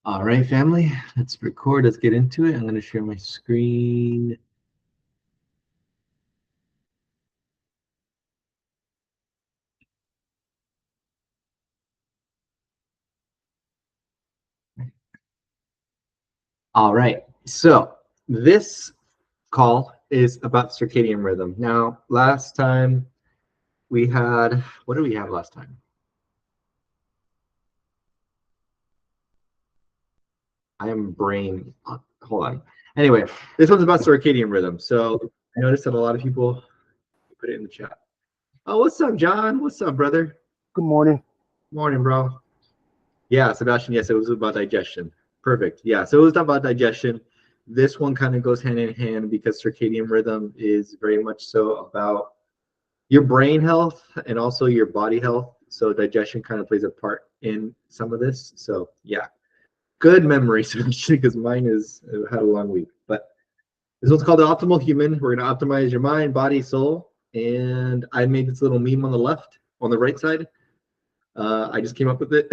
All right, family, let's record. Let's get into it. I'm going to share my screen. All right, so this call is about circadian rhythm. Now, last time we had, what did we have last time? I am brain, hold on. Anyway, this one's about circadian rhythm. So I noticed that a lot of people put it in the chat. Oh, what's up, John? What's up, brother? Good morning. Morning, bro. Yeah, Sebastian, yes, it was about digestion. Perfect. Yeah, so it was about digestion. This one kind of goes hand in hand because circadian rhythm is very much so about your brain health and also your body health. So digestion kind of plays a part in some of this. So yeah, good memory, because mine is had a long week. But this one's called the optimal human. We're gonna optimize your mind, body, soul. And I made this little meme on the left, on the right side. I just came up with it.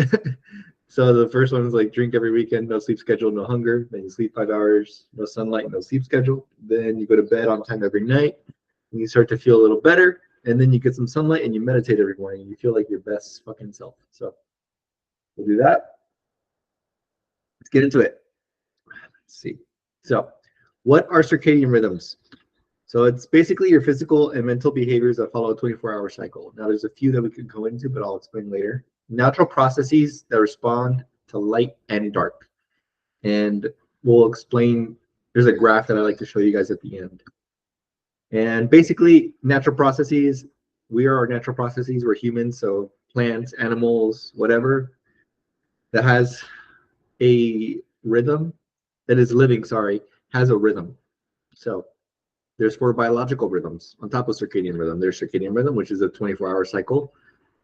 So the first one is like drink every weekend, no sleep schedule, no hunger. Then you sleep 5 hours, no sunlight, no sleep schedule. Then you go to bed on time every night. And you start to feel a little better. And then you get some sunlight and you meditate every morning. And you feel like your best fucking self. So we'll do that. Let's get into it. Let's see. So, what are circadian rhythms? So it's basically your physical and mental behaviors that follow a 24-hour cycle. Now, there's a few that we could go into, but I'll explain later. Natural processes that respond to light and dark. And we'll explain, there's a graph that I like to show you guys at the end. And basically, natural processes, we are our natural processes, we're humans, so plants, animals, whatever, that has a rhythm, that is living, sorry, has a rhythm. So there's four biological rhythms on top of circadian rhythm. There's circadian rhythm, which is a 24-hour cycle,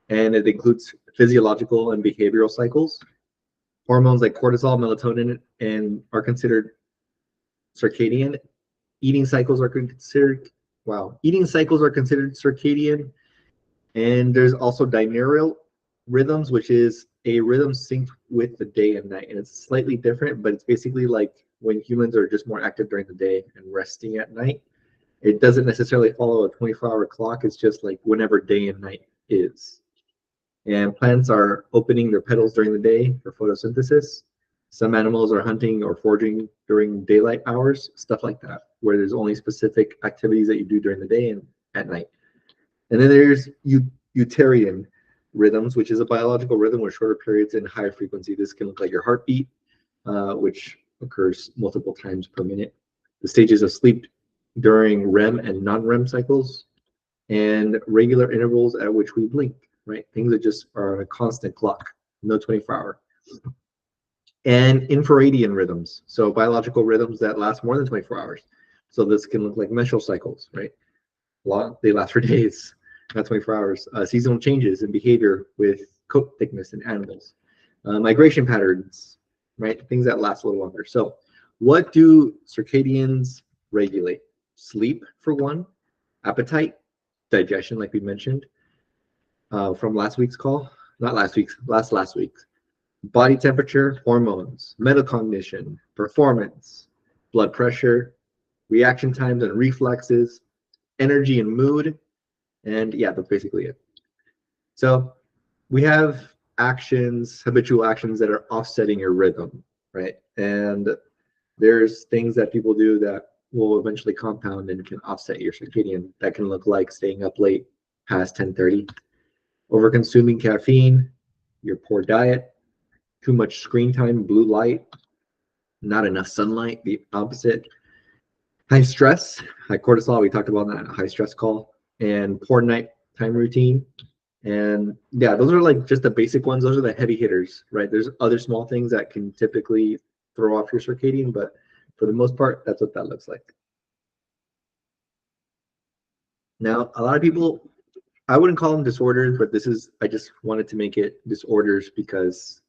and it includes physiological and behavioral cycles. Hormones like cortisol, melatonin, and are considered circadian. Eating cycles are considered eating cycles are considered circadian. And there's also diurnal rhythms, which is a rhythm synced with the day and night, and it's slightly different, but it's basically like when humans are just more active during the day and resting at night. It doesn't necessarily follow a 24-hour clock. It's just like whenever day and night is. And plants are opening their petals during the day for photosynthesis. Some animals are hunting or foraging during daylight hours, stuff like that, where there's only specific activities that you do during the day and at night. And then there's uterine rhythms, which is a biological rhythm with shorter periods and higher frequency. This can look like your heartbeat, which occurs multiple times per minute. The stages of sleep during REM and non-REM cycles, and regular intervals at which we blink, right? Things that just are on a constant clock, no 24-hour. And infradian rhythms, so biological rhythms that last more than 24 hours. So this can look like menstrual cycles, right? They last for days, not 24 hours. Seasonal changes in behavior with coat thickness in animals. Migration patterns, right? Things that last a little longer. So what do circadians regulate? Sleep, for one, appetite, digestion, like we mentioned from last week's call, not last week's, last week's. Body temperature, hormones, metacognition, performance, blood pressure, reaction times and reflexes, energy and mood, and yeah, that's basically it. So we have actions, habitual actions that are offsetting your rhythm, right? And there's things that people do that will eventually compound and can offset your circadian. That can look like staying up late past 10:30, over consuming caffeine, your poor diet, too much screen time, blue light, not enough sunlight, the opposite, high stress, high cortisol, we talked about that, high stress call, and poor nighttime routine. And yeah, those are like just the basic ones. Those are the heavy hitters, right? There's other small things that can typically throw off your circadian, but for the most part, that's what that looks like. Now, a lot of people, I wouldn't call them disorders, but I just wanted to make it disorders because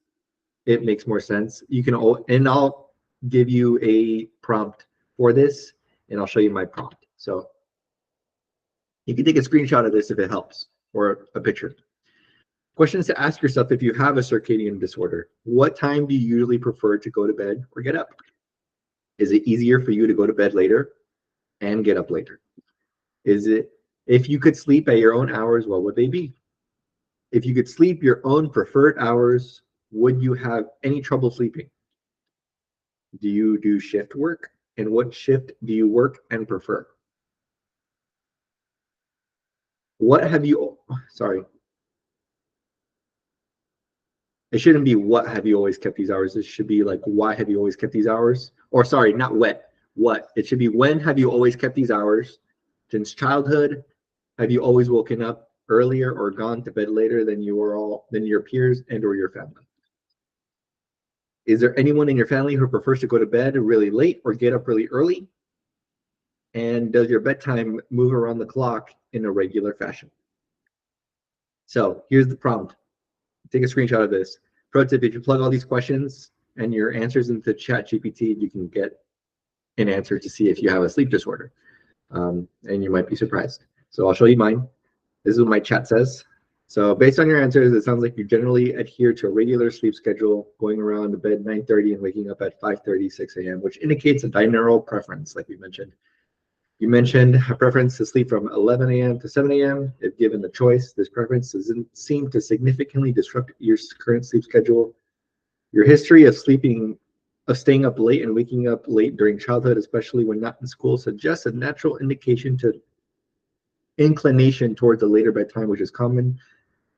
it makes more sense. You can, and I'll give you a prompt for this, and I'll show you my prompt. So you can take a screenshot of this if it helps, or a picture. Questions to ask yourself if you have a circadian disorder. What time do you usually prefer to go to bed or get up? Is it easier for you to go to bed later and get up later? Is it, if you could sleep at your own hours, what would they be? If you could sleep your own preferred hours, would you have any trouble sleeping? Do you do shift work? And what shift do you work and prefer? What have you, sorry, it shouldn't be what have you always kept these hours. It should be like, why have you always kept these hours? Or sorry, not what. It should be, when have you always kept these hours? Since childhood, have you always woken up earlier or gone to bed later than your peers and or your family? Is there anyone in your family who prefers to go to bed really late or get up really early? And does your bedtime move around the clock in a regular fashion? So here's the prompt. Take a screenshot of this. Pro tip, if you plug all these questions and your answers into Chat GPT, you can get an answer to see if you have a sleep disorder. And you might be surprised. So I'll show you mine. This is what my chat says. So based on your answers, it sounds like you generally adhere to a regular sleep schedule, going around to bed 9:30 and waking up at 5:30, 6 a.m., which indicates a binaural preference, like we mentioned. You mentioned a preference to sleep from 11 a.m. to 7 a.m. If given the choice, this preference doesn't seem to significantly disrupt your current sleep schedule. Your history of staying up late and waking up late during childhood, especially when not in school, suggests a natural indication to inclination towards a later bedtime, which is common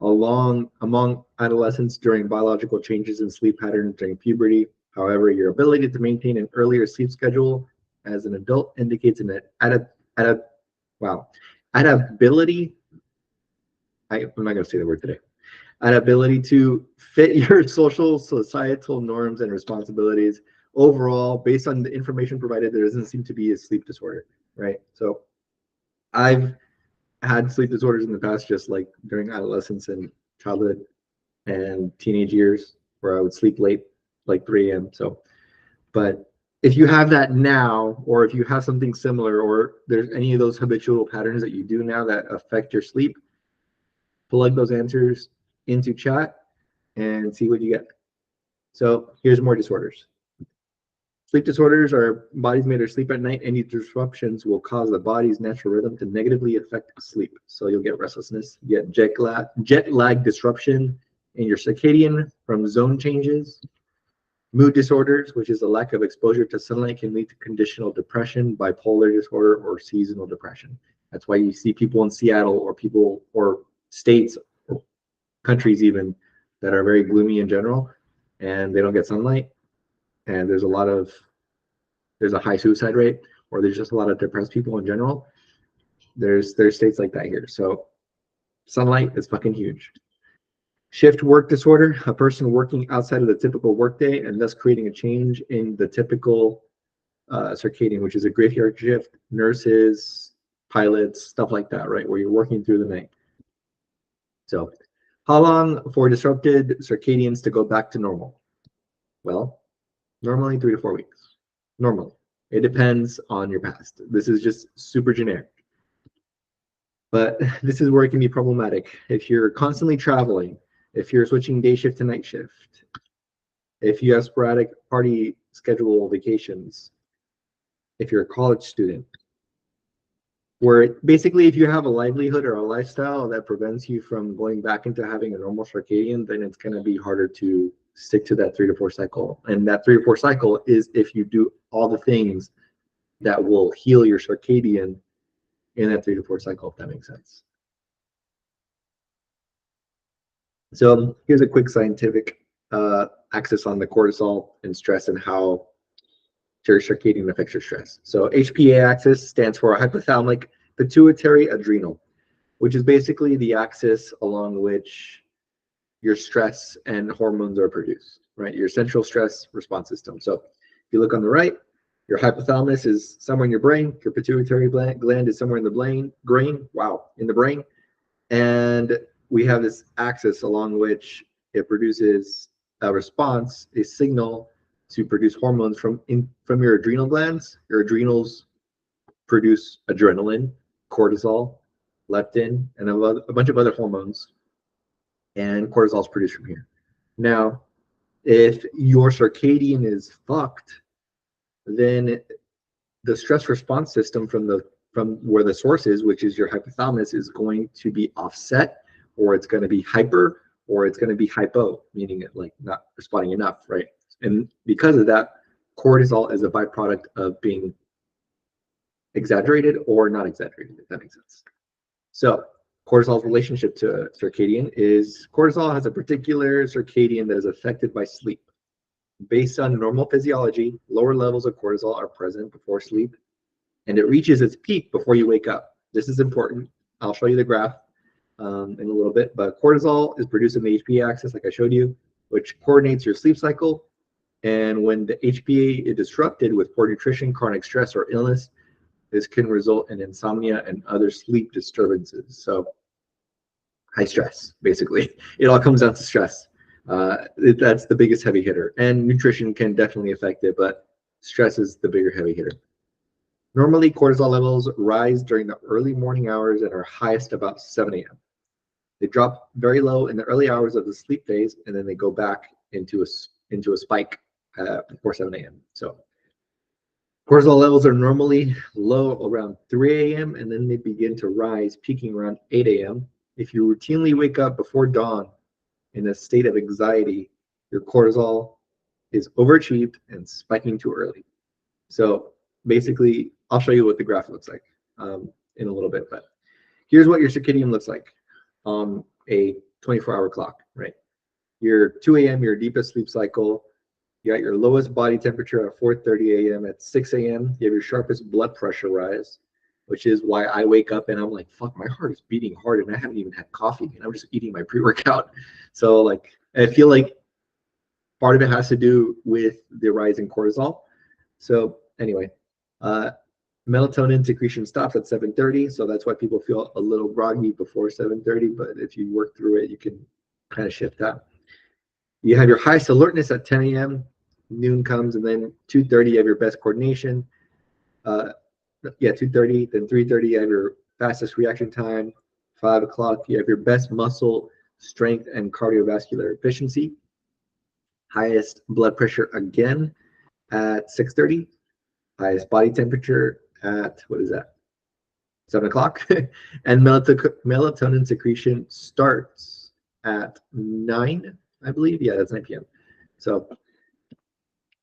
among adolescents during biological changes in sleep patterns during puberty. However, your ability to maintain an earlier sleep schedule as an adult indicates an adaptability. I'm not going to say the word today. Adaptability to fit your social, societal norms and responsibilities. Overall, based on the information provided, there doesn't seem to be a sleep disorder, right? So I've had sleep disorders in the past, just like during adolescence and childhood and teenage years, where I would sleep late, like 3 a.m. So, but if you have that now, or if you have something similar, or there's any of those habitual patterns that you do now that affect your sleep, plug those answers into chat and see what you get. So here's more disorders. Sleep disorders are bodies made to sleep at night. Any disruptions will cause the body's natural rhythm to negatively affect sleep. So you'll get restlessness, you get jet lag disruption in your circadian from zone changes. Mood disorders, which is a lack of exposure to sunlight, can lead to conditional depression, bipolar disorder, or seasonal depression. That's why you see people in Seattle or people or states or countries even that are very gloomy in general, and they don't get sunlight. And there's a high suicide rate, or there's just a lot of depressed people in general. There's states like that here. So sunlight is fucking huge. Shift work disorder, a person working outside of the typical workday and thus creating a change in the typical circadian, which is a graveyard shift, nurses, pilots, stuff like that, right? Where you're working through the night. So how long for disrupted circadians to go back to normal? Well, normally 3 to 4 weeks. Normally. It depends on your past. This is just super generic. But this is where it can be problematic. If you're constantly traveling, if you're switching day shift to night shift, if you have sporadic party schedule vacations, if you're a college student, where basically if you have a livelihood or a lifestyle that prevents you from going back into having a normal circadian, then it's going to be harder to stick to that 3 to 4 cycle. And that 3 to 4 cycle is if you do all the things that will heal your circadian in that 3 to 4 cycle, if that makes sense. So here's a quick scientific axis on the cortisol and stress and how your circadian affects your stress. So HPA axis stands for hypothalamic pituitary adrenal, which is basically the axis along which your stress and hormones are produced, right? Your central stress response system. So if you look on the right, your hypothalamus is somewhere in your brain. Your pituitary gland is somewhere in the brain. And we have this axis along which it produces a response, a signal to produce hormones from your adrenal glands. Your adrenals produce adrenaline, cortisol, leptin, and a bunch of other hormones. and cortisol is produced from here. Now, if your circadian is fucked, then the stress response system from where the source is, which is your hypothalamus, is going to be offset, or it's going to be hyper, or it's going to be hypo, meaning it like not responding enough, right? And because of that, cortisol is a byproduct of being exaggerated or not exaggerated, if that makes sense. So cortisol's relationship to circadian is cortisol has a particular circadian that is affected by sleep. Based on normal physiology, lower levels of cortisol are present before sleep, and it reaches its peak before you wake up. This is important. I'll show you the graph in a little bit, but cortisol is produced in the HPA axis, like I showed you, which coordinates your sleep cycle. And when the HPA is disrupted with poor nutrition, chronic stress, or illness, this can result in insomnia and other sleep disturbances. So high stress, basically. It all comes down to stress. That's the biggest heavy hitter. And nutrition can definitely affect it, but stress is the bigger heavy hitter. Normally, cortisol levels rise during the early morning hours and are highest about 7 a.m. They drop very low in the early hours of the sleep phase, and then they go back into a spike before 7 a.m. So cortisol levels are normally low around 3 a.m. and then they begin to rise, peaking around 8 a.m. If you routinely wake up before dawn in a state of anxiety, your cortisol is overachieved and spiking too early. So basically, I'll show you what the graph looks like in a little bit, but here's what your circadian looks like on a 24-hour clock, right? Your 2 a.m., your deepest sleep cycle. You got your lowest body temperature at 4:30 a.m. At 6 a.m., you have your sharpest blood pressure rise, which is why I wake up and I'm like, fuck, my heart is beating hard and I haven't even had coffee and I'm just eating my pre-workout. So like, I feel like part of it has to do with the rise in cortisol. So anyway, melatonin secretion stops at 7:30, so that's why people feel a little groggy before 7:30, but if you work through it, you can kind of shift that. You have your highest alertness at 10 a.m., noon comes, and then 2:30 you have your best coordination. 2:30, then 3:30 you have your fastest reaction time. 5 o'clock you have your best muscle strength and cardiovascular efficiency. Highest blood pressure again at 6:30. Highest body temperature at, what is that, 7 o'clock. And melatonin secretion starts at 9, I believe. Yeah, that's 9 p.m. So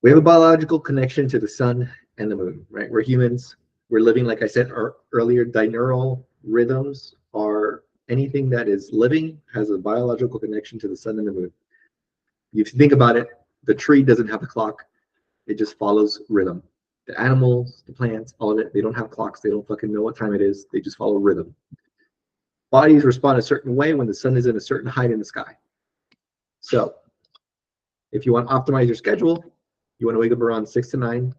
we have a biological connection to the sun and the moon, right? We're humans. We're living, like I said earlier, binaural rhythms are anything that is living has a biological connection to the sun and the moon. If you think about it, the tree doesn't have a clock. It just follows rhythm. The animals, the plants, all of it, they don't have clocks. They don't fucking know what time it is. They just follow rhythm. Bodies respond a certain way when the sun is in a certain height in the sky. So if you want to optimize your schedule, you want to wake up around 6 to 9.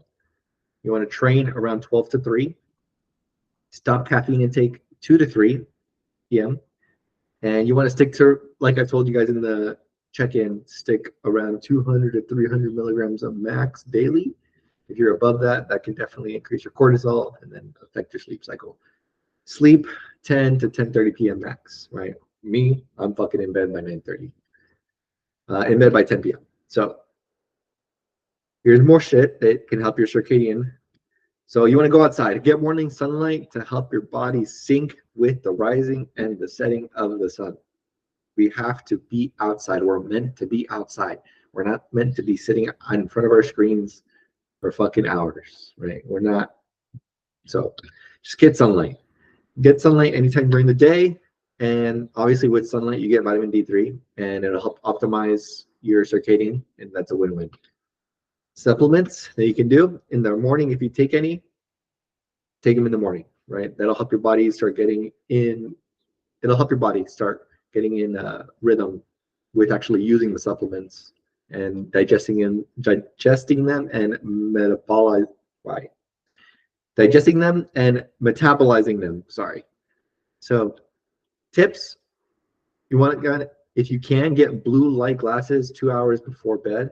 You want to train around 12 to 3. Stop caffeine intake 2 to 3 p.m. And you want to stick to, like I told you guys in the check-in, stick around 200 to 300 milligrams of max daily. If you're above that, that can definitely increase your cortisol and then affect your sleep cycle. Sleep 10 to 10:30 p.m. max, right? Me, I'm fucking in bed by 9:30. In bed by 10 p.m. So here's more shit that can help your circadian. So you want to go outside, get morning sunlight to help your body sync with the rising and the setting of the sun. We have to be outside. We're meant to be outside. We're not meant to be sitting in front of our screens for fucking hours, right? We're not. So just get sunlight. Get sunlight anytime during the day. And obviously with sunlight, you get vitamin D3 and it'll help optimize your circadian, and that's a win-win. Supplements that you can do in the morning, if you take any, take them in the morning, right? That'll help your body start getting in, it'll help your body start getting in rhythm with actually using the supplements and digesting them and digesting them and metabolizing them. Sorry. So tips, you want to, if you can, get blue light glasses 2 hours before bed.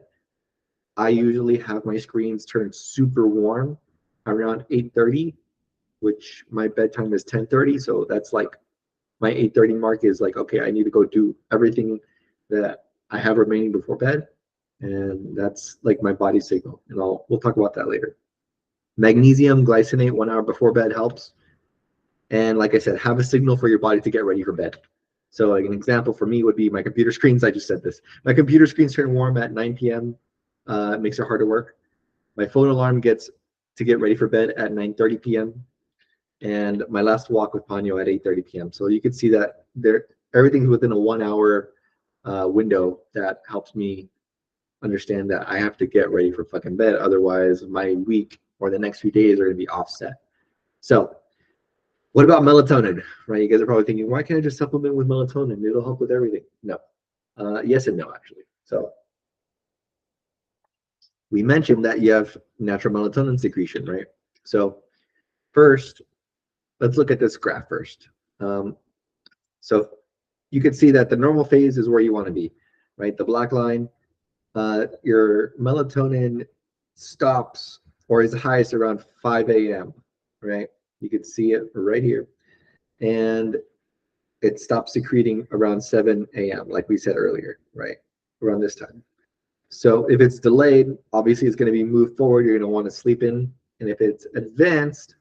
I usually have my screens turned super warm around 8:30, which my bedtime is 10:30. So that's like my 8:30 mark is like, okay, I need to go do everything that I have remaining before bed, and that's like my body signal. And we'll talk about that later. Magnesium glycinate 1 hour before bed helps. And like I said, have a signal for your body to get ready for bed. So like an example for me would be my computer screens. I just said this. My computer screens turn warm at 9 p.m. It makes it hard to work. My phone alarm gets to get ready for bed at 9:30 p.m. And my last walk with Ponyo at 8:30 p.m. So you can see that everything's within a 1 hour window that helps me understand that I have to get ready for fucking bed. Otherwise, my week or the next few days are going to be offset. So what about melatonin, right? You guys are probably thinking, why can't I just supplement with melatonin? It'll help with everything. No. Yes and no, actually. So we mentioned that you have natural melatonin secretion, right? So first, let's look at this graph first. So you can see that the normal phase is where you want to be, right? The black line, your melatonin stops or is highest around 5 a.m., right? You can see it right here. And it stops secreting around 7 a.m., like we said earlier, right? Around this time. So if it's delayed, obviously it's going to be moved forward. You're going to want to sleep in. And if it's advanced,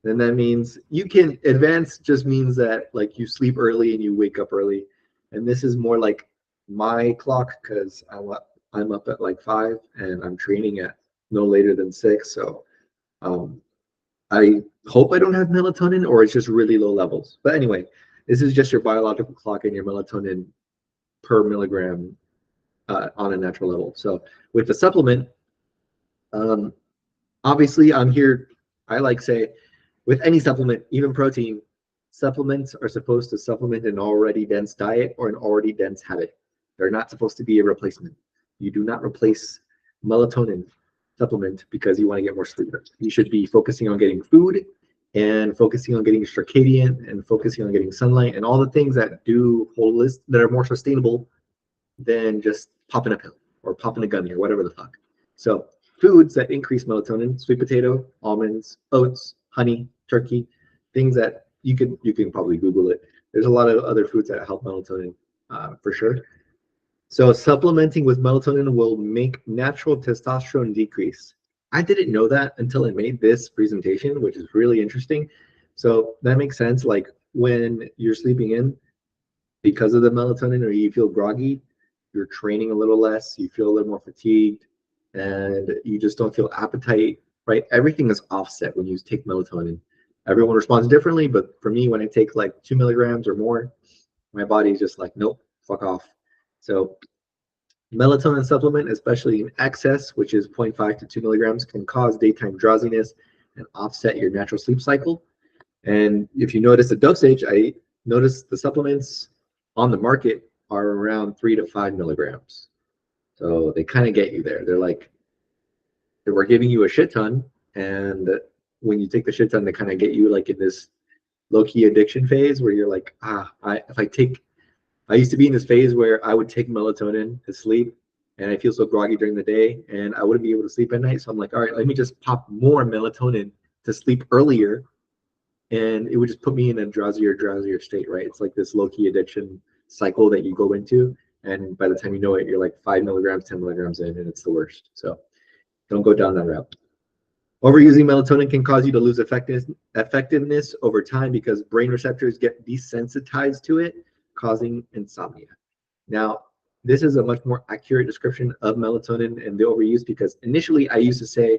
then that means you can advance just means that like you sleep early and you wake up early. And this is more like my clock because I'm up at like 5 and I'm training at no later than 6. So I hope I don't have melatonin or it's just really low levels. But anyway, this is just your biological clock and your melatonin per milligram on a natural level. So with the supplement, obviously I'm here, I like say, with any supplement, even protein, supplements are supposed to supplement an already dense diet or an already dense habit. They're not supposed to be a replacement. You do not replace melatonin supplement because you want to get more sleep. You should be focusing on getting food and focusing on getting circadian and focusing on getting sunlight and all the things that do holistic that are more sustainable than just popping a pill or popping a gummy or whatever the fuck. So foods that increase melatonin: sweet potato, almonds, oats, honey, turkey, things that you can probably Google it. There's a lot of other foods that help melatonin for sure. So supplementing with melatonin will make natural testosterone decrease. I didn't know that until I made this presentation, which is really interesting. So that makes sense. Like when you're sleeping in, because of the melatonin, or you feel groggy, you're training a little less, you feel a little more fatigued, and you just don't feel appetite, right? Everything is offset when you take melatonin. Everyone responds differently, but for me, when I take like 2 milligrams or more, my body's just like, nope, fuck off. So melatonin supplement, especially in excess, which is 0.5 to 2 milligrams, can cause daytime drowsiness and offset your natural sleep cycle. And if you notice the dosage, I noticed the supplements on the market are around 3 to 5 milligrams. So they kind of get you there. They're like, we're giving you a shit ton. And when you take the shit ton, they kind of get you like in this low key addiction phase where you're like, I used to be in this phase where I would take melatonin to sleep and I feel so groggy during the day and I wouldn't be able to sleep at night. So I'm like, all right, let me just pop more melatonin to sleep earlier. And it would just put me in a drowsier state, right? It's like this low-key addiction cycle that you go into. And by the time you know it, you're like 5 milligrams, 10 milligrams in, and it's the worst. So don't go down that route. Overusing melatonin can cause you to lose effectiveness over time because brain receptors get desensitized to it, causing insomnia. Now, this is a much more accurate description of melatonin and the overuse because initially I used to say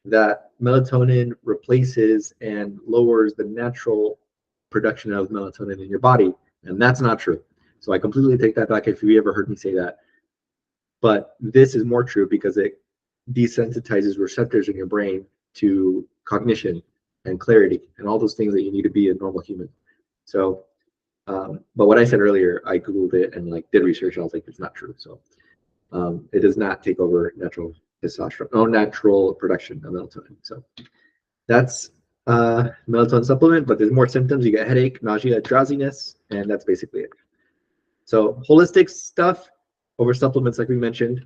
that melatonin replaces and lowers the natural production of melatonin in your body, and that's not true. So I completely take that back if you ever heard me say that. But this is more true because it desensitizes receptors in your brain to cognition and clarity and all those things that you need to be a normal human. So, but what I said earlier, I Googled it and like did research. And I was like, it's not true. So it does not take over natural testosterone, no natural production of melatonin. So that's melatonin supplement, but there's more symptoms. You get headache, nausea, drowsiness, and that's basically it. So holistic stuff over supplements, like we mentioned.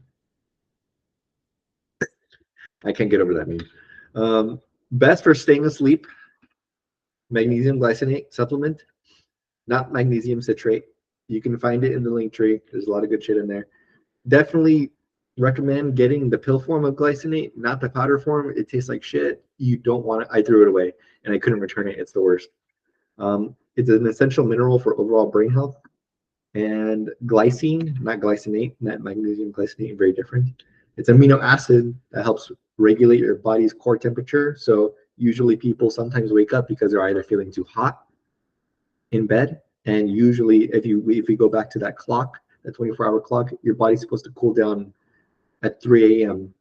I can't get over that meme. Best for staying asleep, magnesium glycinate supplement. not magnesium citrate. You can find it in the link tree. There's a lot of good shit in there. Definitely recommend getting the pill form of glycinate, not the powder form. It tastes like shit. You don't want it. I threw it away and I couldn't return it. It's the worst. It's an essential mineral for overall brain health. And glycine, not glycinate, not magnesium glycinate, very different. It's amino acid that helps regulate your body's core temperature. So usually people sometimes wake up because they're either feeling too hot in bed, and usually if you go back to that clock, that 24-hour clock, your body's supposed to cool down at 3 a.m.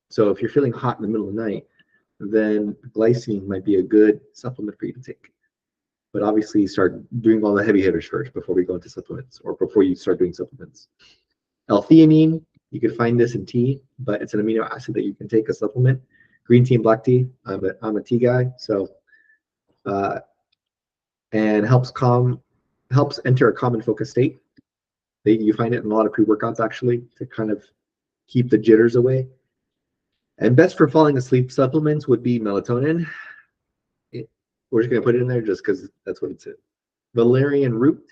So if you're feeling hot in the middle of the night, then glycine might be a good supplement for you to take. But obviously start doing all the heavy hitters first before we go into supplements, or before you start doing supplements. L-theanine, you can find this in tea, but it's an amino acid that you can take a supplement. Green tea and black tea. I'm a tea guy, so and helps enter a calm and focused state. You find it in a lot of pre-workouts actually, to kind of keep the jitters away. And best for falling asleep supplements would be melatonin. We're just going to put it in there just because that's what it's in. Valerian root,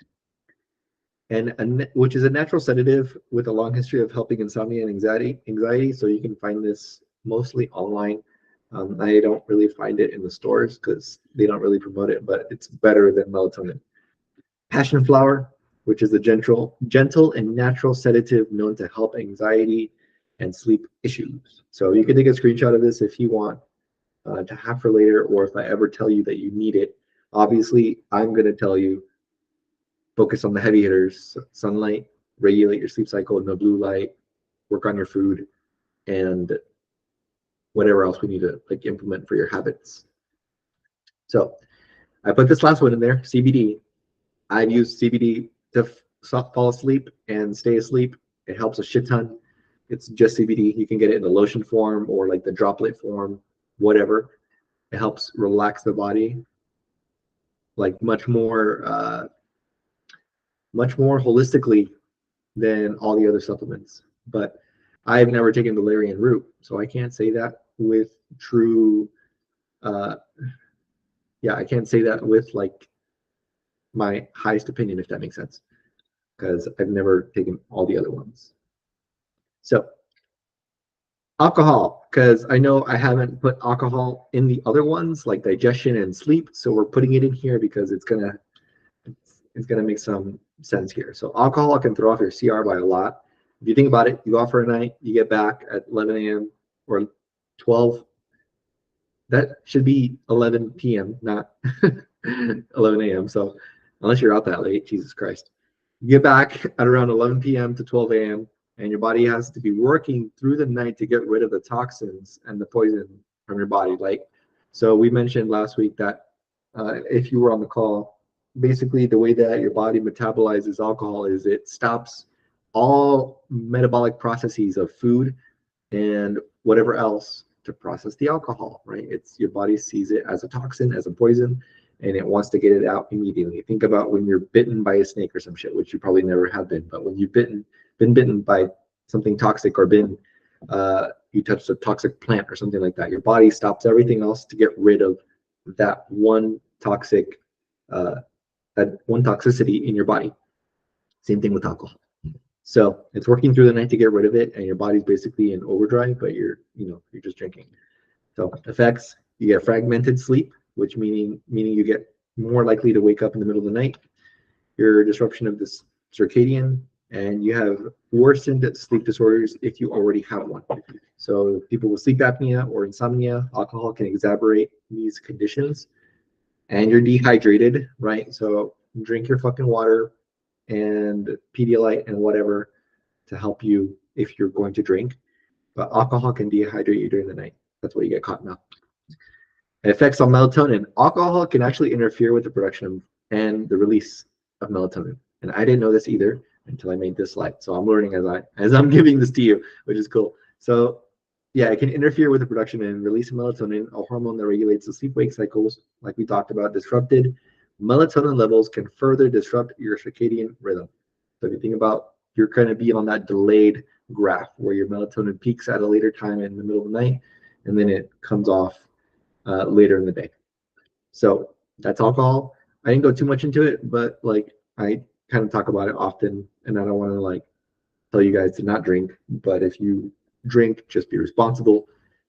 which is a natural sedative with a long history of helping insomnia and anxiety. So you can find this mostly online. I don't really find it in the stores because they don't really promote it, but it's better than melatonin. Passion flower, which is a gentle and natural sedative known to help anxiety and sleep issues. So you can take a screenshot of this if you want to have for later, or if I ever tell you that you need it. Obviously, I'm going to tell you, focus on the heavy hitters: sunlight, regulate your sleep cycle, no blue light, work on your food, and whatever else we need to like implement for your habits. So I put this last one in there, CBD. I've used CBD to fall asleep and stay asleep. It helps a shit ton. It's just CBD. You can get it in the lotion form or like the droplet form, whatever. It helps relax the body, like much more holistically than all the other supplements. But I've never taken valerian root, so I can't say that with true. I can't say that with like my highest opinion, if that makes sense, because I've never taken all the other ones. So alcohol, because I know I haven't put alcohol in the other ones like digestion and sleep, so we're putting it in here because it's gonna make some sense here. So alcohol can throw off your CR by a lot. If you think about it, you go out for a night, you get back at 11 a.m. or 12. That should be 11 p.m., not 11 a.m. So unless you're out that late, Jesus Christ. You get back at around 11 p.m. to 12 a.m., and your body has to be working through the night to get rid of the toxins and the poison from your body. Like, so we mentioned last week that if you were on the call, basically the way that your body metabolizes alcohol is it stops all metabolic processes of food and whatever else to process the alcohol, right? It's your body sees it as a toxin, as a poison, and it wants to get it out immediately. Think about when you're bitten by a snake or some shit, which you probably never have been, but when you've been bitten by something toxic, or you touched a toxic plant or something like that, your body stops everything else to get rid of that one toxicity in your body. Same thing with alcohol. So it's working through the night to get rid of it, and your body's basically in overdrive, but you're just drinking. So effects: you get fragmented sleep, which meaning you get more likely to wake up in the middle of the night. Your disruption of this circadian, and you have worsened sleep disorders if you already have one. So people with sleep apnea or insomnia, alcohol can exacerbate these conditions. And you're dehydrated, right? So drink your fucking water and Pedialyte and whatever to help you if you're going to drink. But alcohol can dehydrate you during the night. That's why you get caught now. Effects on melatonin. Alcohol can actually interfere with the production and the release of melatonin. And I didn't know this either until I made this slide. So I'm learning as I'm giving this to you, which is cool. So yeah, it can interfere with the production and release of melatonin, a hormone that regulates the sleep-wake cycles, like we talked about. Disrupted melatonin levels can further disrupt your circadian rhythm. So if you think about, you're going to be on that delayed graph where your melatonin peaks at a later time in the middle of the night, and then it comes off later in the day. So that's alcohol. I didn't go too much into it, but like I kind of talk about it often, and I don't want to like tell you guys to not drink, but if you drink, just be responsible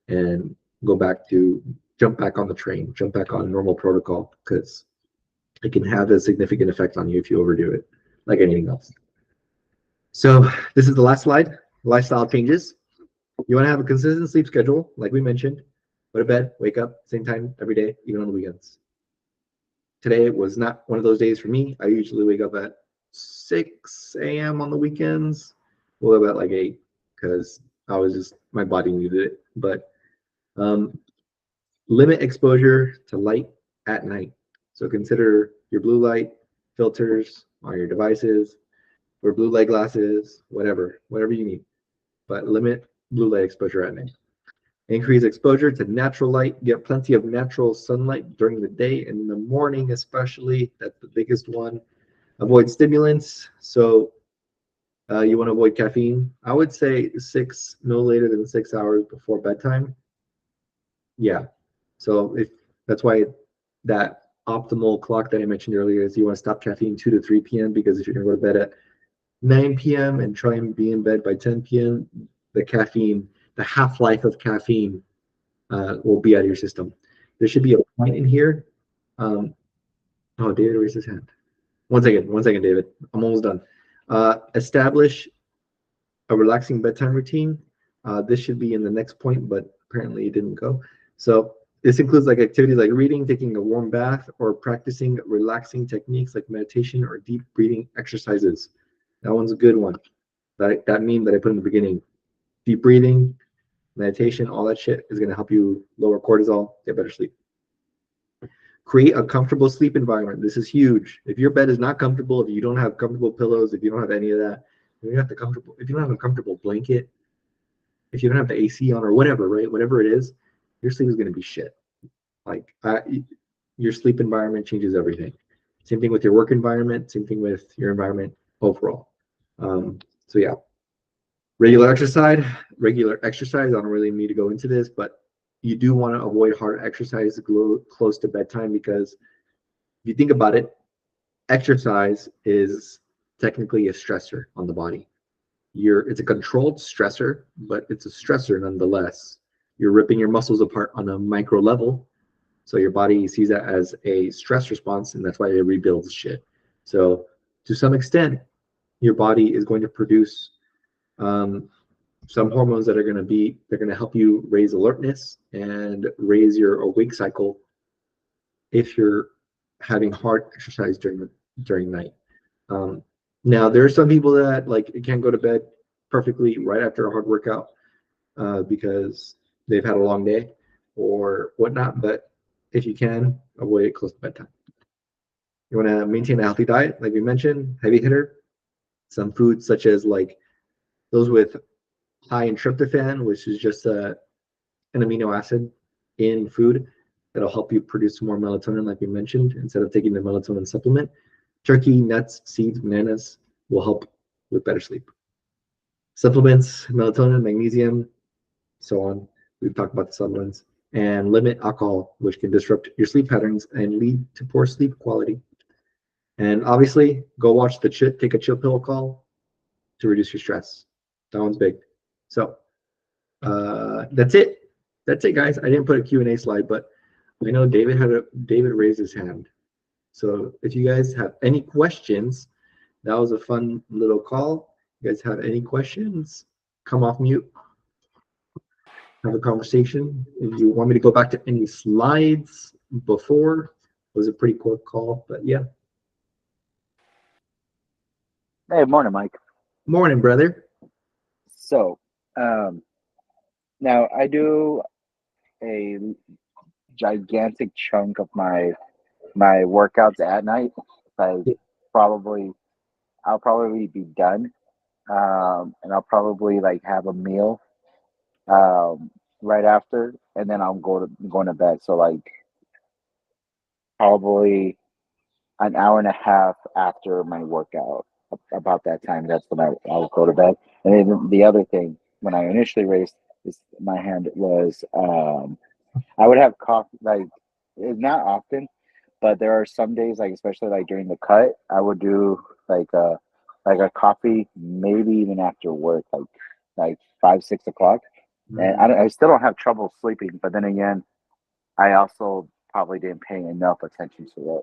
and go back to jump back on the train, jump back on normal protocol because it can have a significant effect on you if you overdo it, like anything else. So this is the last slide. Lifestyle changes. You want to have a consistent sleep schedule, like we mentioned. Go to bed, wake up, same time every day, even on the weekends. Today was not one of those days for me. I usually wake up at 6 a.m. on the weekends. Well, about like 8 because I was just, my body needed it. But um, limit exposure to light at night. So consider your blue light filters on your devices or blue light glasses, whatever you need. But limit blue light exposure at night. Increase exposure to natural light. Get plenty of natural sunlight during the day and in the morning, especially. That's the biggest one. Avoid stimulants. So you want to avoid caffeine. I would say no later than 6 hours before bedtime. Yeah. So if that's why that optimal clock that I mentioned earlier is you want to stop caffeine 2 to 3 p.m. because if you're going to go to bed at 9 p.m. and try and be in bed by 10 p.m., the half-life of caffeine will be out of your system. There should be a point in here. Oh, David raised his hand. One second, David. I'm almost done. Establish a relaxing bedtime routine. This should be in the next point, but apparently it didn't go. So this includes like activities like reading, taking a warm bath, or practicing relaxing techniques like meditation or deep breathing exercises. That one's a good one. That meme that I put in the beginning. Deep breathing, meditation, all that shit is going to help you lower cortisol, get better sleep. Create a comfortable sleep environment. This is huge. If your bed is not comfortable, if you don't have comfortable pillows, if you don't have any of that, if you don't have a comfortable blanket, if you don't have the AC on or whatever, right? Whatever it is, your sleep is going to be shit. Like your sleep environment changes everything. Same thing with your work environment. Same thing with your environment overall. So yeah, regular exercise. I don't really need to go into this, but you do want to avoid hard exercise close to bedtime because if you think about it, exercise is technically a stressor on the body. It's a controlled stressor, but it's a stressor nonetheless. You're ripping your muscles apart on a micro level, so your body sees that as a stress response, and that's why it rebuilds shit. So to some extent, your body is going to produce some hormones that are going to help you raise alertness and raise your awake cycle if you're having hard exercise during night. Now there are some people that like can't go to bed perfectly right after a hard workout because they've had a long day or whatnot, but if you can, avoid it close to bedtime. You want to maintain a healthy diet, like we mentioned, heavy hitter. Some foods such as like those with high in tryptophan, which is just an amino acid in food that'll help you produce more melatonin, like we mentioned, instead of taking the melatonin supplement. Turkey, nuts, seeds, bananas will help with better sleep. Supplements, melatonin, magnesium, so on. We've talked about the supplements. And limit alcohol, which can disrupt your sleep patterns and lead to poor sleep quality. And obviously, take a chill pill call to reduce your stress. That one's big. So that's it. That's it, guys. I didn't put a Q&A slide, but I know David raised his hand. So if you guys have any questions, that was a fun little call. You guys have any questions? Come off mute. Have a conversation. If you want me to go back to any slides before, it was a pretty quick call, but yeah. Hey, morning, Mike. Morning, brother. So, now I do a gigantic chunk of my workouts at night. Like probably, I'll probably be done, and I'll probably like have a meal, right after, and then I'm going to bed. So like probably an hour and a half after my workout. About that time, that's when I'll go to bed. And then the other thing, when I initially raised my hand, was I would have coffee like not often, But there are some days, like especially like during the cut, I would do like a coffee, maybe even after work, like 5, 6 o'clock. And Mm. I still don't have trouble sleeping, but then again, I also probably didn't pay enough attention to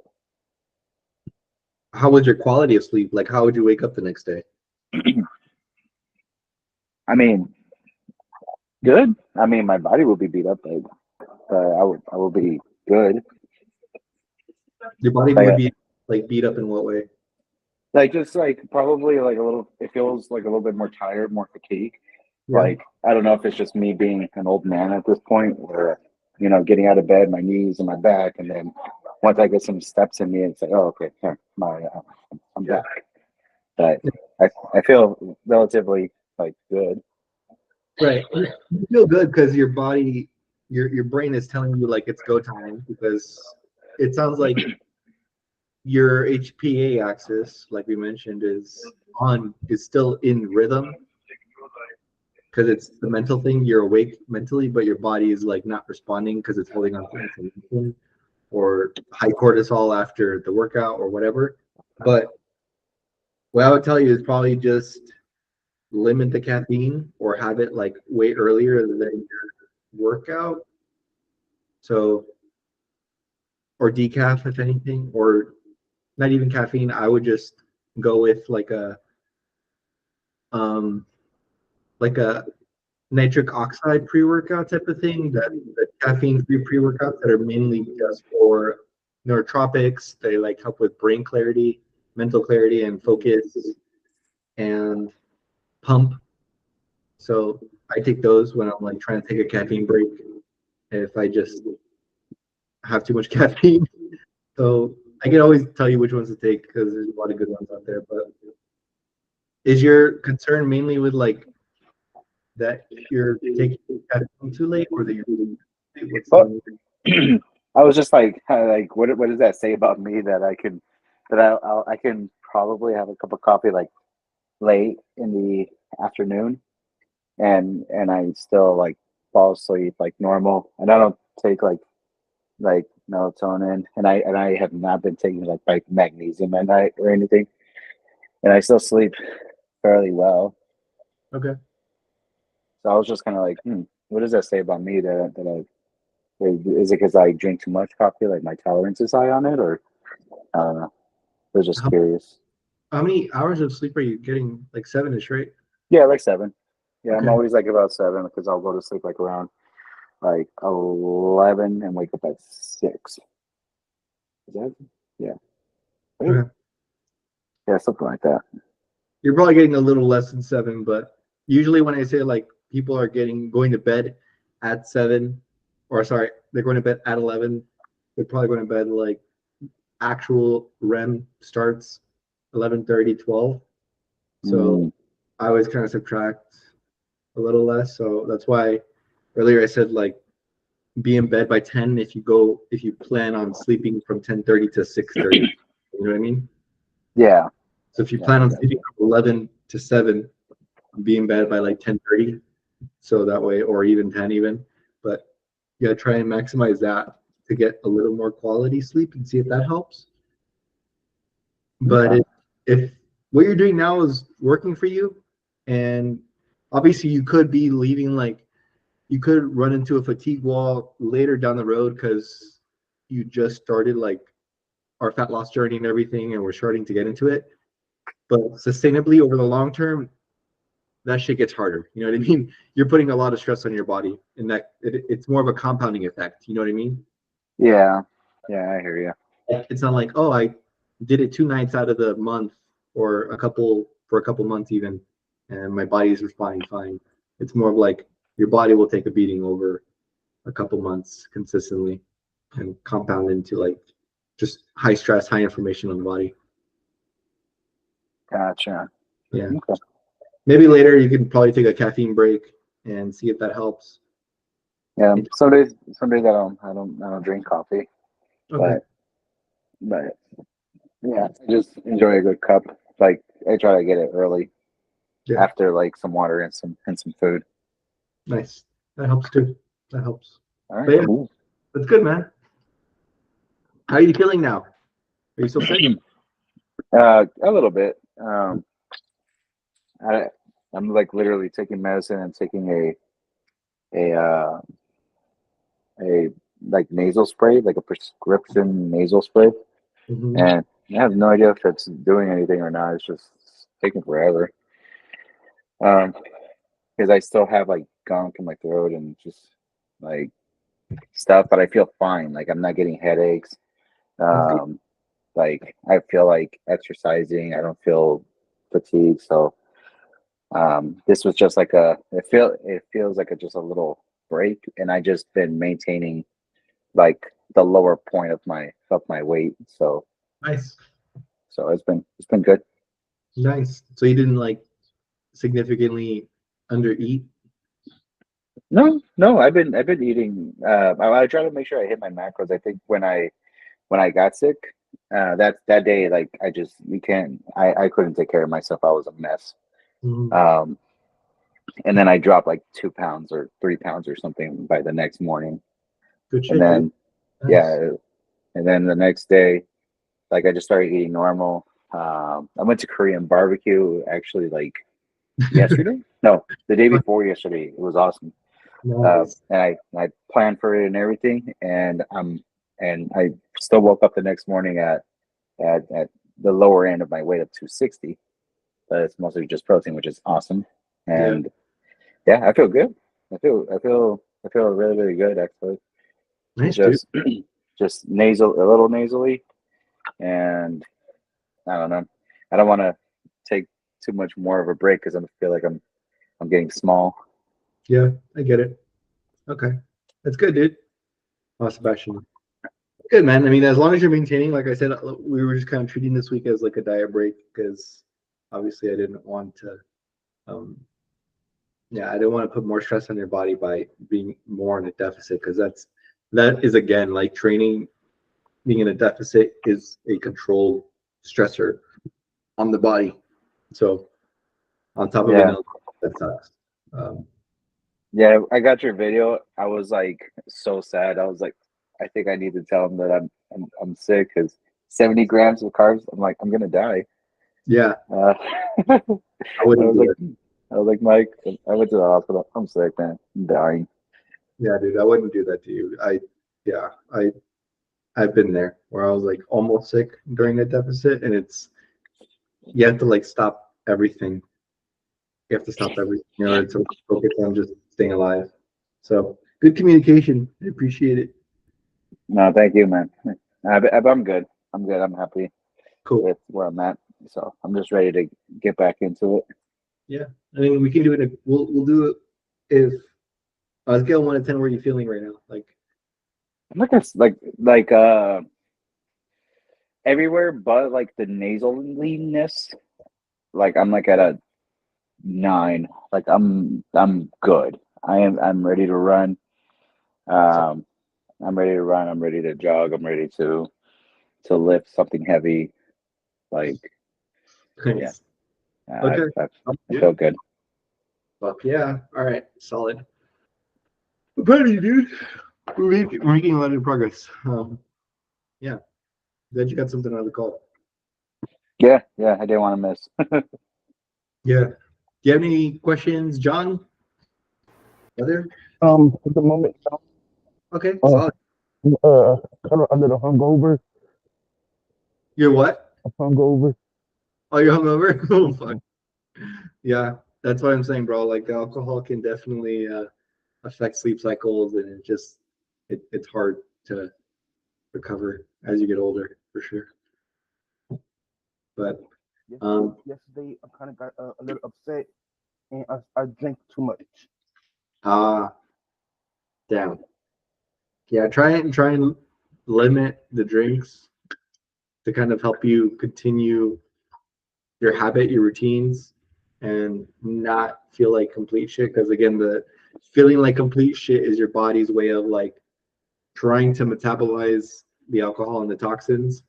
How was your quality of sleep? Like, how would you wake up the next day? it. I mean, good. I mean, my body will be beat up, but I will be good. Your body would Like be like beat up in what way? like just like probably like a little. It feels like a little bit more tired, more fatigued. Yeah. Like I don't know if it's just me being an old man at this point, or getting out of bed, my knees and my back, and then once I get some steps in me, it's like, oh, okay, here, I'm back. But I feel relatively like good. Right. You feel good because your body, your brain is telling you like it's go time because it sounds like your HPA axis, like we mentioned, is still in rhythm because it's the mental thing. You're awake mentally, but your body is like not responding because it's holding on to information or high cortisol after the workout or whatever. But what I would tell you is probably just limit the caffeine or have it like way earlier than your workout. So, or decaf if anything, or not even caffeine. I would just go with um like a nitric oxide pre-workout type of thing. That the caffeine-free pre-workouts that are mainly just for neurotropics. They like help with brain clarity, mental clarity, and focus and pump. So I take those when I'm like trying to take a caffeine break. If I just have too much caffeine, so I can always tell you which ones to take because there's a lot of good ones out there. But is your concern mainly with like that you're taking caffeine too late, or that what's But the I was just like, what does that say about me that I can probably have a cup of coffee like late in the afternoon and I still like fall asleep like normal, and I don't take like melatonin, and I have not been taking like magnesium at night or anything, and I still sleep fairly well. okay? So I was just kind of like, what does that say about me is it because I drink too much coffee, like my tolerance is high on it, or I don't know. I was just How, curious. how many hours of sleep are you getting? Like 7-ish, right? Yeah, like 7. Yeah, I'm Okay. always like about 7 because I'll go to sleep like around like 11 and wake up at 6. Is that? Yeah. Right? Okay. Yeah, something like that. You're probably getting a little less than 7, but usually when I say like people are going to bed at 7, or sorry, they're going to bed at 11, they're probably going to bed like actual REM starts 11:30, 12. So Mm, I always kind of subtract a little less. So that's why earlier I said like be in bed by 10 if you plan on sleeping from 10:30 to 6:30. You know what I mean? yeah. So if you Yeah, plan I on got sleeping you. from 11 to 7, be in bed by like 10:30. So that way, or even 10 even. But yeah, try and maximize that to get a little more quality sleep and see if that helps. But Okay. if what you're doing now is working for you, and obviously you could be leaving like you could run into a fatigue wall later down the road because you just started like our fat loss journey and everything, and we're starting to get into it. But sustainably over the long term, that shit gets harder. You know what I mean? You're putting a lot of stress on your body, and it's more of a compounding effect. You know what I mean? Yeah. Yeah, I hear you. It's not like, oh, I did it 2 nights out of the month or a couple months even, and my body's responding fine. It's more of like your body will take a beating over a couple months consistently and compound into like just high stress, high inflammation on the body. Gotcha. Yeah. Okay. Maybe later you can probably take a caffeine break and see if that helps. Yeah. Some days I don't drink coffee, Okay. but yeah, I just enjoy a good cup. Like I try to get it early Yeah. after like some water and some food. Nice. That helps too. That helps. All right, But yeah, cool. that's good, man. How are you feeling now? Are you still sick? A little bit. I, I'm like literally taking medicine and taking a like nasal spray, like a prescription nasal spray, Hmm. and I have no idea if it's doing anything or not. It's just taking forever. Um, because I still have like gunk in my throat and just like stuff, but I feel fine. Like I'm not getting headaches. That's good. Um, like I feel like exercising. I don't feel fatigue. So this was just like it feels like just a little break, and I just been maintaining like the lower point of my weight. Nice. So it's been good. Nice. So you didn't like significantly undereat? No, I've been eating. I try to make sure I hit my macros. I think when I got sick, that day, like I just you can't. I couldn't take care of myself. I was a mess. Mhm. Um, and then I dropped like 2 pounds or 3 pounds or something by the next morning. Good And shit, dude. then Nice. yeah, and then the next day, like I just started eating normal. I went to Korean barbecue actually like yesterday. No, the day before yesterday. It was awesome. Nice. And I planned for it and everything, and I still woke up the next morning at the lower end of my weight of 260. But it's mostly just protein, which is awesome. Yeah. And yeah, I feel good. I feel really really good actually. It's Nice, dude. just just nasal a little nasally, and I don't know. I don't want to take too much more of a break because I feel like I'm getting small. Yeah, I get it. Okay. That's good, dude. Oh, Sebastian. Good, man. I mean, as long as you're maintaining, like I said, we were just kind of treating this week as like a diet break because obviously I didn't want to, um, yeah, I didn't want to put more stress on your body by being more in a deficit because that is again like training being in a deficit is a controlled stressor on the body. So on top of it, Yeah, no, that sucks. Um, yeah. I got your video. I was like so sad. I was like, I think I need to tell him that I'm sick because 70 grams of carbs. I'm like, I'm gonna die. yeah, I I wouldn't was do like, it. Mike, I went to the hospital. I'm sick, man. I'm dying. Yeah, dude, I wouldn't do that to you. Yeah, I've been there where I was like almost sick during a deficit, and it's you have to like stop everything. You have to stop everything in order to focus on just staying alive. So good communication. I appreciate it. No, thank you, man. I'm good. I'm good. I'm happy Cool. with where I'm at. So I'm just ready to get back into it. Yeah, I mean we can do it. We'll do it if on a scale of 1 to 10. Where are you feeling right now? Like I'm like everywhere but like the nasaliness. Like I'm like at a 9. Like I'm good. I'm ready to run. so Um, I'm ready to run. I'm ready to jog. I'm ready to lift something heavy. Like yeah, nice. Okay. I feel good. Fuck yeah. All right. Solid. I'm proud of you, dude. We're making a lot of progress. Yeah. Glad you got something out of the call. Yeah, yeah. I didn't want to miss. Yeah. Do you have any questions, John? Other? At the moment, Okay. uh, Solid. uh, kind of a little hungover. You're what? Hungover. Oh, you're hungover? Oh, fuck. Mhm. Yeah. That's what I'm saying, bro. Like alcohol can definitely affect sleep cycles, and it's hard to recover as you get older, for sure. But Yesterday, I kind of got a little upset, and I drank too much. ah, damn. Yeah. Try and limit the drinks to kind of help you continue your habit, your routines, and not feel like complete shit. Because again, the feeling like complete shit is your body's way of like trying to metabolize the alcohol and the toxins,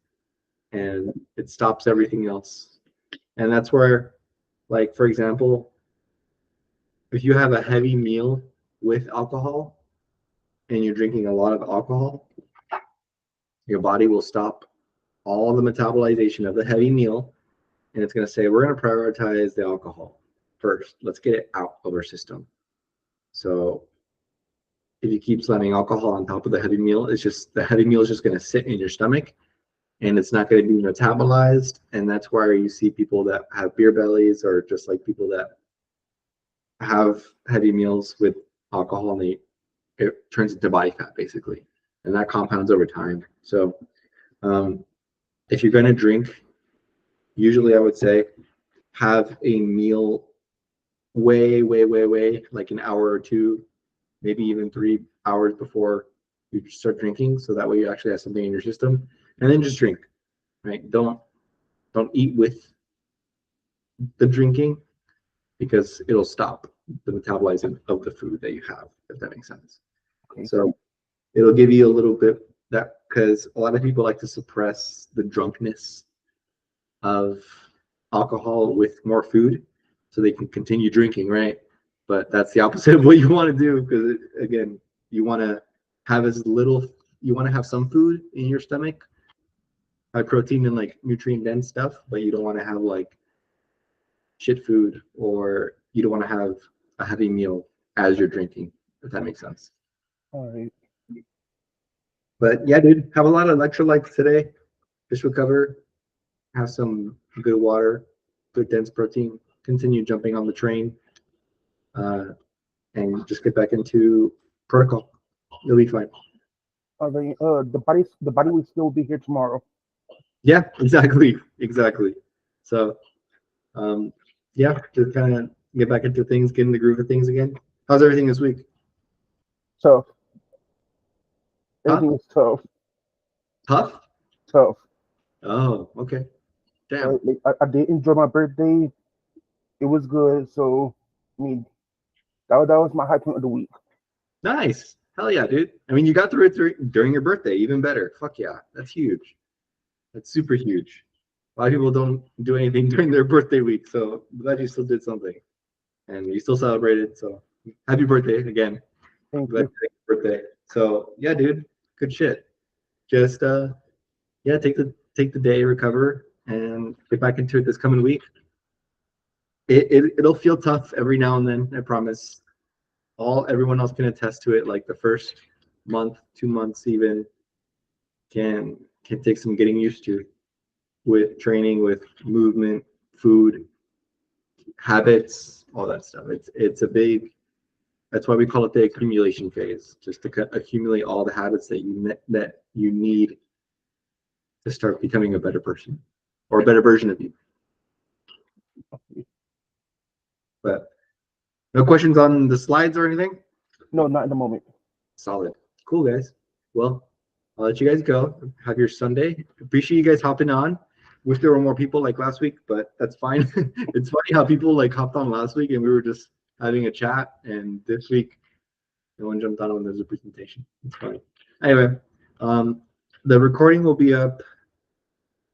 and it stops everything else. And that's where, like, for example, if you have a heavy meal with alcohol and you're drinking a lot of alcohol, your body will stop all the metabolization of the heavy meal, and it's going to say, we're going to prioritize the alcohol first. Let's get it out of our system. So if you keep slamming alcohol on top of the heavy meal, it's just the heavy meal is just going to sit in your stomach, and it's not going to be metabolized. And that's why you see people that have beer bellies, or just like people that have heavy meals with alcohol, and it turns into body fat basically, and that compounds over time. So if you're going to drink, usually I would say have a meal way like an hour or two, maybe even 3 hours before you start drinking, so that way you actually have something in your system, and then just drink. Right? Don't eat with the drinking, because it'll stop the metabolizing of the food that you have, if that makes sense. Okay. So it'll give you a little bit that, because a lot of people like to suppress the drunkenness of alcohol with more food so they can continue drinking, right? But that's the opposite of what you want to do, because again, you want to have you want to have some food in your stomach, high protein and like nutrient dense stuff, but you don't want to have like shit food, or you don't want to have a heavy meal as you're drinking, if that makes sense. All right. But yeah, dude, have a lot of electrolytes today. Just recover, have some good water, good dense protein, continue jumping on the train, and just get back into protocol. You'll be fine. All right. The body will still be here tomorrow. Yeah, exactly. So yeah, just kind of get back into things, get in the groove of things again. How's everything this week? Tough. Huh? Everything is tough. Tough? Tough. Oh, okay. Damn. I did enjoy my birthday. It was good. So, I mean, that was my high point of the week. Nice. Hell yeah, dude. I mean, you got through it during your birthday. Even better. Fuck yeah. That's huge. That's super huge. A lot of people don't do anything during their birthday week, so I'm glad you still did something. And you still celebrated. So happy birthday again. Thank Glad you. your birthday. So yeah, dude. Good shit. Just yeah, take the day, recover, and get back into it this coming week. It'll feel tough every now and then, I promise. Everyone else can attest to it. Like the first month, 2 months even can take some getting used to, with training, with movement, food, habits, all that stuff. It's a big, that's why we call it the accumulation phase, just to accumulate all the habits that you need to start becoming a better person, or a better version of you. But no questions on the slides or anything? No, not in the moment. Solid. Cool, guys. Well, I'll let you guys go. Have your Sunday. Appreciate you guys hopping on. Wish there were more people like last week, but that's fine. It's funny how people like hopped on last week and we were just having a chat, and this week no one jumped on when there's a presentation. It's funny. Anyway, the recording will be up,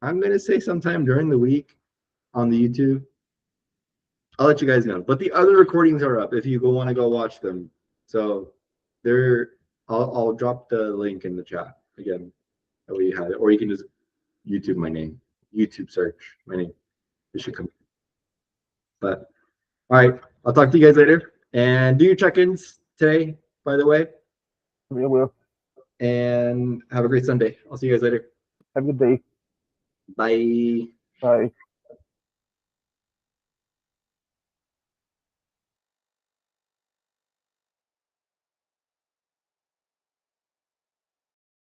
I'm gonna say sometime during the week on the YouTube. I'll let you guys know. But the other recordings are up if you want to go watch them. So I'll drop the link in the chat again. That way you have it. Or you can just YouTube my name. YouTube search my name. It should come. But all right, I'll talk to you guys later. And do your check-ins today, by the way. Yeah, well, And have a great Sunday. I'll see you guys later. have a good day. Bye. Bye.